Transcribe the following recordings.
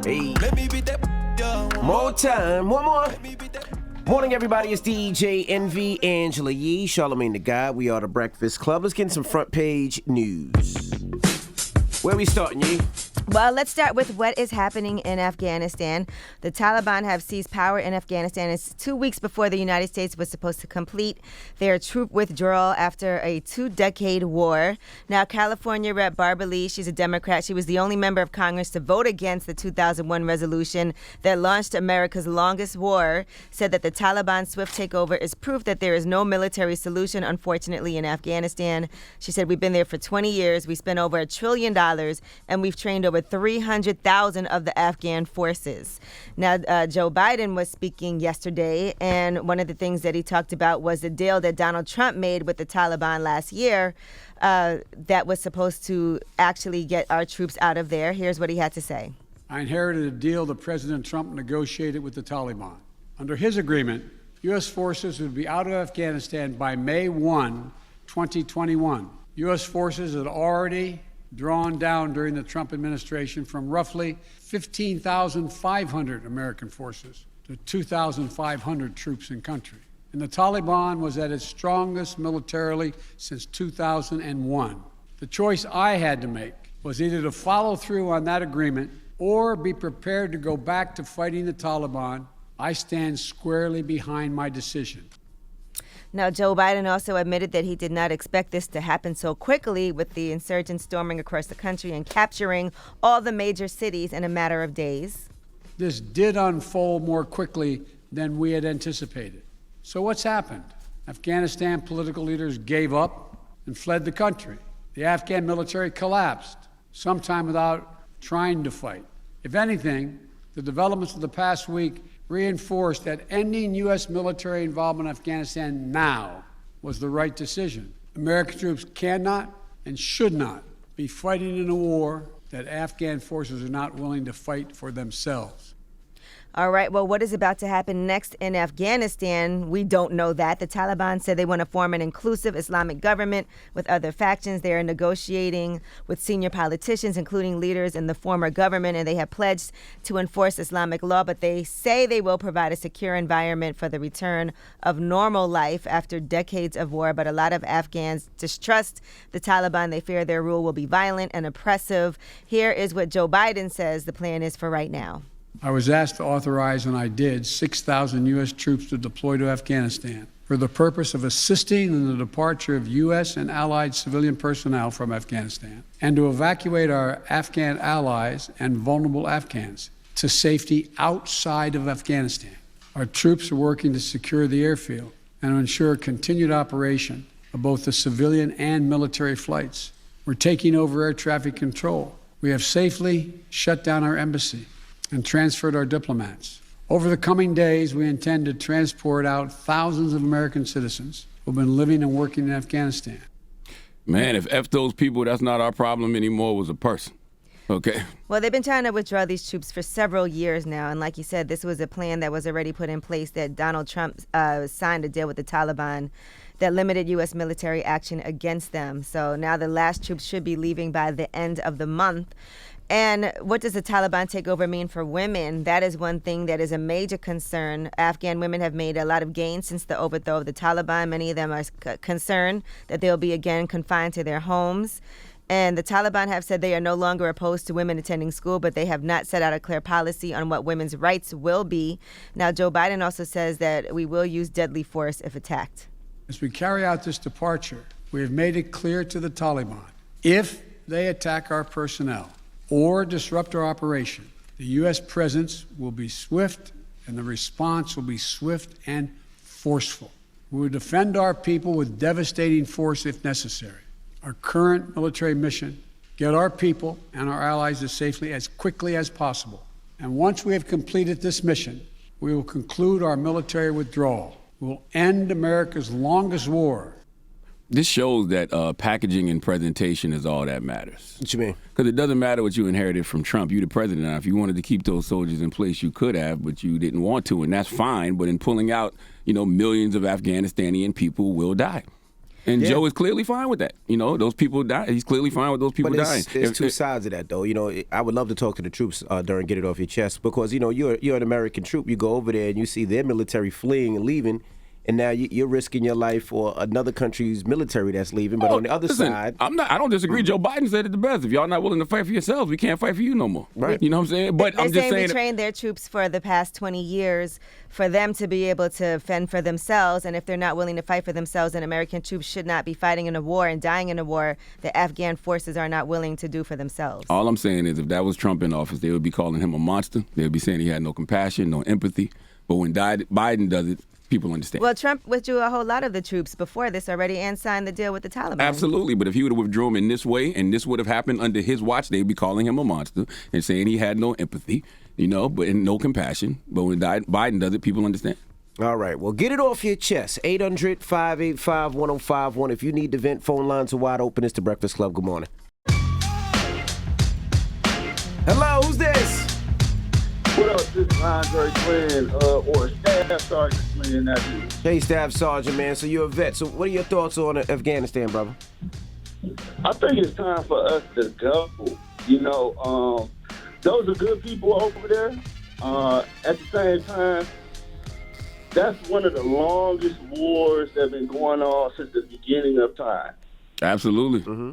Hey. More time. One more. Morning, everybody. It's DJ Envy, Angela Yee, Charlamagne the God. We are the Breakfast Club. Let's get some front page news. Where we starting, Yee? Well, let's start with what is happening in Afghanistan. The Taliban have seized power in Afghanistan. It's 2 weeks before the United States was supposed to complete their troop withdrawal after a 2-decade war. Now, California Rep. Barbara Lee, she's a Democrat. She was the only member of Congress to vote against the 2001 resolution that launched America's longest war, said that the Taliban's swift takeover is proof that there is no military solution, unfortunately, in Afghanistan. She said, we've been there for 20 years. We spent over $1 trillion, and we've trained over 300,000 of the Afghan forces. Now, Joe Biden was speaking yesterday, and one of the things that he talked about was the deal that Donald Trump made with the Taliban last year that was supposed to actually get our troops out of there. Here's what he had to say. I inherited a deal that President Trump negotiated with the Taliban. Under his agreement, U.S. forces would be out of Afghanistan by May 1, 2021. U.S. forces had already drawn down during the Trump administration from roughly 15,500 American forces to 2,500 troops in country. And the Taliban was at its strongest militarily since 2001. The choice I had to make was either to follow through on that agreement or be prepared to go back to fighting the Taliban. I stand squarely behind my decision. Now, Joe Biden also admitted that he did not expect this to happen so quickly, with the insurgents storming across the country and capturing all the major cities in a matter of days. This did unfold more quickly than we had anticipated. So what's happened? Afghanistan political leaders gave up and fled the country. The Afghan military collapsed, sometime without trying to fight. If anything, the developments of the past week reinforced that ending U.S. military involvement in Afghanistan now was the right decision. American troops cannot and should not be fighting in a war that Afghan forces are not willing to fight for themselves. All right, well, what is about to happen next in Afghanistan? We don't know that. The Taliban said they want to form an inclusive Islamic government with other factions. They are negotiating with senior politicians, including leaders in the former government, and they have pledged to enforce Islamic law, but they say they will provide a secure environment for the return of normal life after decades of war. But a lot of Afghans distrust the Taliban. They fear their rule will be violent and oppressive. Here is what Joe Biden says the plan is for right now. I was asked to authorize, and I did, 6,000 U.S. troops to deploy to Afghanistan for the purpose of assisting in the departure of U.S. and allied civilian personnel from Afghanistan and to evacuate our Afghan allies and vulnerable Afghans to safety outside of Afghanistan. Our troops are working to secure the airfield and to ensure continued operation of both the civilian and military flights. We're taking over air traffic control. We have safely shut down our embassy and transferred our diplomats. Over the coming days, we intend to transport out thousands of American citizens who've been living and working in Afghanistan. Man, if F those people, that's not our problem anymore, was a person. Okay. Well, they've been trying to withdraw these troops for several years now. And like you said, this was a plan that was already put in place, that Donald Trump signed a deal with the Taliban that limited U.S. military action against them. So now the last troops should be leaving by the end of the month. And what does the Taliban takeover mean for women? That is one thing that is a major concern. Afghan women have made a lot of gains since the overthrow of the Taliban. Many of them are concerned that they'll be again confined to their homes. And the Taliban have said they are no longer opposed to women attending school, but they have not set out a clear policy on what women's rights will be. Now, Joe Biden also says that we will use deadly force if attacked. As we carry out this departure, we have made it clear to the Taliban, if they attack our personnel or disrupt our operation, the U.S. presence will be swift and the response will be swift and forceful. We will defend our people with devastating force if necessary. Our current military mission, get our people and our allies to safety as quickly as possible. And once we have completed this mission, we will conclude our military withdrawal. We will end America's longest war. This shows that packaging and presentation is all that matters. What you mean? Because it doesn't matter what you inherited from Trump. You the president now. If you wanted to keep those soldiers in place, you could have, but you didn't want to, and that's fine. But in pulling out, millions of Afghanistani people will die. And Joe is clearly fine with that. You know, those people die. He's clearly fine with those people dying. There's two sides of that, though. You know, I would love to talk to the troops during Get It Off Your Chest because, you know, you're an American troop. You go over there and you see their military fleeing and leaving, and now you're risking your life for another country's military that's leaving. But on the other side, I don't disagree. Joe Biden said it the best. If y'all not willing to fight for yourselves, we can't fight for you no more. Right. You know what I'm saying? But They're I'm just saying we trained their troops for the past 20 years for them to be able to fend for themselves. And if they're not willing to fight for themselves, then American troops should not be fighting in a war and dying in a war that Afghan forces are not willing to do for themselves. All I'm saying is if that was Trump in office, they would be calling him a monster. They would be saying he had no compassion, no empathy. But when Biden does it, people understand. Well, Trump withdrew a whole lot of the troops before this already and signed the deal with the Taliban. Absolutely, but if he would have withdrawn in this way and this would have happened under his watch, they'd be calling him a monster and saying he had no empathy, you know, and no compassion. But when Biden does it, people understand. All right, well, get it off your chest. 800-585-1051. If you need to vent, phone lines are wide open. It's the Breakfast Club. Good morning. Hello, who's this? What up, this is Andre Quinn, or Staff Sergeant Quinn, that is. Hey, Staff Sergeant, man. So you're a vet. So what are your thoughts on Afghanistan, brother? I think it's time for us to go. You know, those are good people over there. At the same time, that's one of the longest wars that have been going on since the beginning of time. Absolutely. Mm-hmm.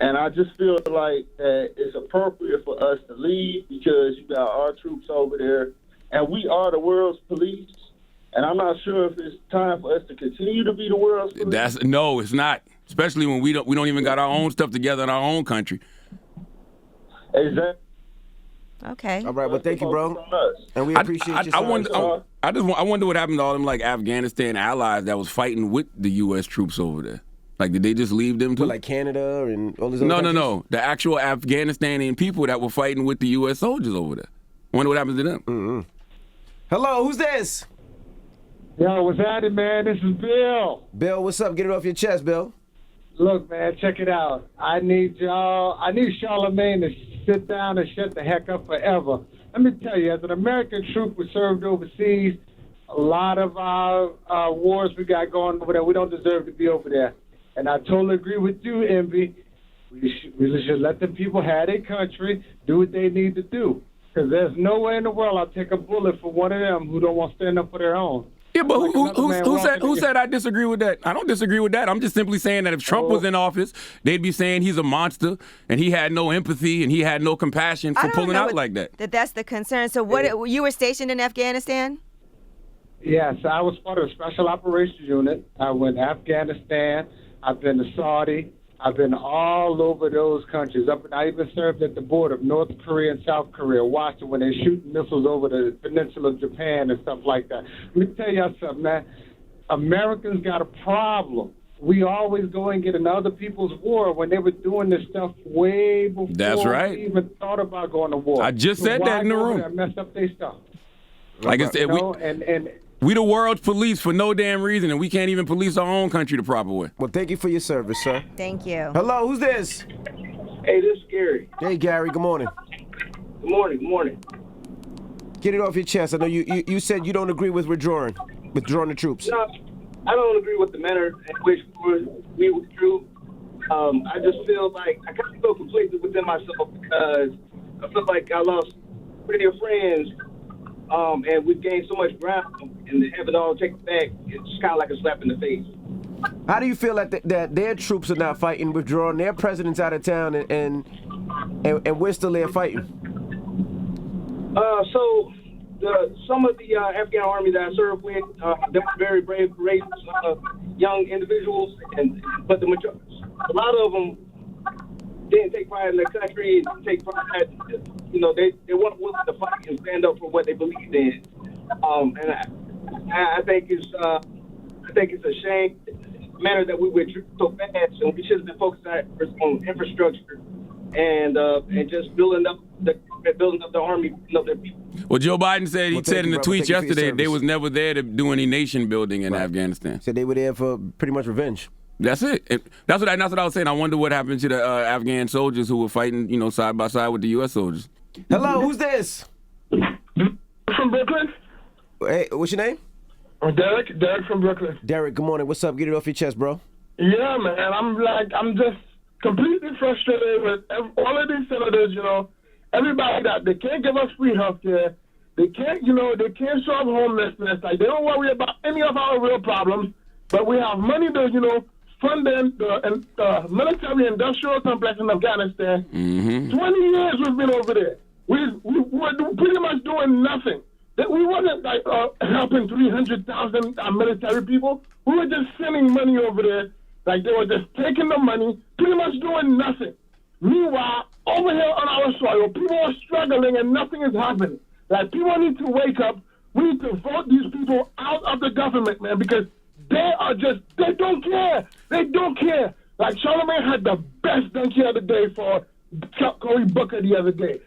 And I just feel like that it's appropriate for us to leave because you got our troops over there, and we are the world's police. And I'm not sure if it's time for us to continue to be the world's police. No, it's not. Especially when we don't even got our own stuff together in our own country. Exactly. Okay. All right, well, thank you, bro. And we appreciate your service. I wonder what happened to all them like Afghanistan allies that was fighting with the U.S. troops over there. Like, did they just leave them too? Like Canada and all these other countries? No. The actual Afghanistanian people that were fighting with the U.S. soldiers over there. Wonder what happens to them. Mm-hmm. Hello, who's this? Yo, what's happening, man? This is Bill. Bill, what's up? Get it off your chest, Bill. Look, man, check it out. I need Charlamagne to sit down and shut the heck up forever. Let me tell you, as an American troop who served overseas, a lot of our wars we got going over there, we don't deserve to be over there. And I totally agree with you, Envy. We should let the people have their country, do what they need to do. Because there's no way in the world I'll take a bullet for one of them who don't want to stand up for their own. Yeah, but who said I disagree with that? I don't disagree with that. I'm just simply saying that if Trump was in office, they'd be saying he's a monster and he had no empathy and he had no compassion for pulling out like that. That's the concern. So you were stationed in Afghanistan? Yes, I was part of a special operations unit. I went to Afghanistan. I've been to Saudi. I've been all over those countries. I even served at the border of North Korea and South Korea, watching when they're shooting missiles over the peninsula of Japan and stuff like that. Let me tell y'all something, man. Americans got a problem. We always go and get in other people's war when they were doing this stuff way before we even thought about going to war. I just said that in the room. And mess up their stuff. Like I said, we the world's police for no damn reason, and we can't even police our own country the proper way. Well, thank you for your service, sir. Thank you. Hello, who's this? Hey, this is Gary. Hey, Gary, good morning. Good morning. Get it off your chest. I know you said you don't agree with withdrawing the troops. No, I don't agree with the manner in which we withdrew. I just feel like I kind of feel conflicted within myself because I feel like I lost pretty dear friends. And we've gained so much ground, and to have it all taken back, it's kind of like a slap in the face. How do you feel that their troops are not fighting, withdrawing, their president's out of town, and we're still there fighting? So some of the Afghan army that I served with, they were very brave, courageous young individuals, but a lot of them didn't take pride in their country, didn't take pride. You know, they weren't willing to fight and stand up for what they believed in. And I think it's a shame, the manner that we withdrew so fast, and we should have been focused on infrastructure and just building up the army, building up their people. Well, Joe Biden said in the tweets yesterday they was never there to do any nation building in Afghanistan. Said they were there for pretty much revenge. That's it. That's what I was saying. I wonder what happened to the Afghan soldiers who were fighting, side by side with the U.S. soldiers. Hello, who's this? From Brooklyn? Hey, what's your name? Derek from Brooklyn. Derek, good morning. What's up? Get it off your chest, bro. Yeah, man. I'm just completely frustrated with all of these senators, everybody that they can't give us free health care. They can't solve homelessness. Like, they don't worry about any of our real problems, but we have money to, fund the military industrial complex in Afghanistan. 20 years we've been over there. We're pretty much doing nothing. We wasn't like helping 300,000 military people. We were just sending money over there. Like, they were just taking the money, pretty much doing nothing. Meanwhile, over here on our soil, people are struggling and nothing is happening. Like, people need to wake up. We need to vote these people out of the government, man, because they don't care. They don't care. Like, Charlamagne had the best donkey of the day for Cory Booker the other day.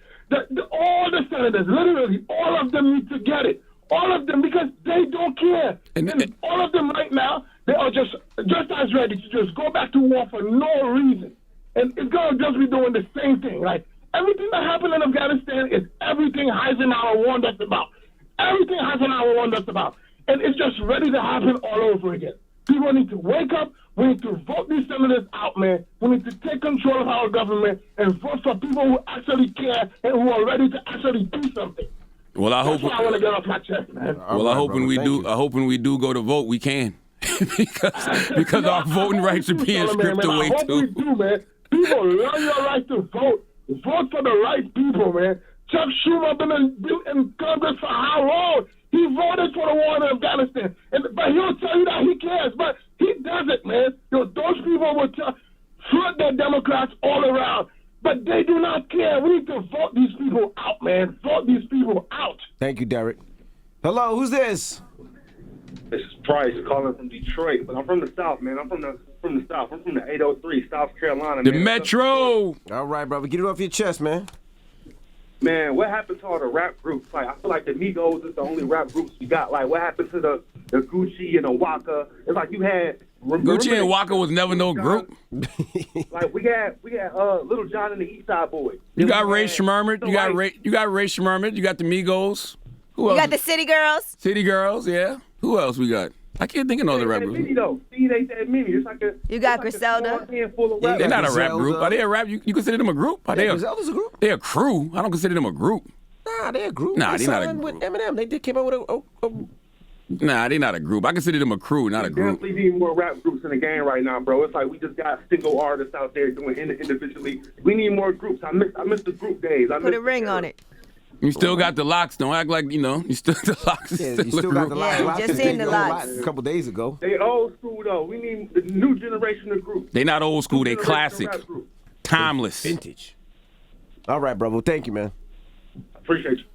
All the senators, literally, all of them need to get it. All of them, because they don't care. And all of them right now, they are just as ready to just go back to war for no reason. And it's going to just be doing the same thing. Like, everything that happened in Afghanistan is everything Eisenhower warned us about. Everything Eisenhower warned us about. And it's just ready to happen all over again. People need to wake up. We need to vote these senators out, man. We need to take control of our government and vote for people who actually care and who are ready to actually do something. Well, I That's what I want to get off my chest, man. Well, I hope when we do go to vote, we can. because our voting rights are being stripped away, too. I hope we do, man. People, learn your right to vote. Vote for the right people, man. Chuck Schumer been in Congress for how long? He voted for the war in Afghanistan. But he'll tell you that he cares, but he doesn't, man. Those people will flood the Democrats all around. But they do not care. We need to vote these people out, man. Vote these people out. Thank you, Derek. Hello, who's this? This is Price calling from Detroit, but I'm from the South, man. I'm from the South. I'm from the 803, South Carolina, the man. Metro. All right, brother. Get it off your chest, man. Man, what happened to all the rap groups? Like, I feel like the Migos is the only rap groups we got. Like, what happened to the Gucci and the Waka? It's like you had Gucci and Waka was never no group. Like we had Little John and the East Side Boys. You got Ray Shmurmur. You got Ray Shmurmur. You got the Migos. Who else? You got the City Girls. City Girls, yeah. Who else we got? I can't think of no other rap group. It's like you got Griselda. They're not a rap group. Are they a rap? You consider them a group? Griselda's a group. They're a crew. I don't consider them a group. Nah, they're a group. Nah, they're not a group. group. With Eminem, they came out with a Nah, they're not a group. I consider them a crew, not a group. Definitely need more rap groups in the game right now, bro. It's like we just got single artists out there doing individually. We need more groups. I miss the group days. Put a ring on it. You still got the Locks. Don't act like, you still the Locks. Yeah, you still got the Locks. Yeah, we just seen the Locks a couple days ago. They old school, though. We need the new generation of groups. They not old school. They classic. Timeless. Vintage. All right, bro. Well, thank you, man. Appreciate you.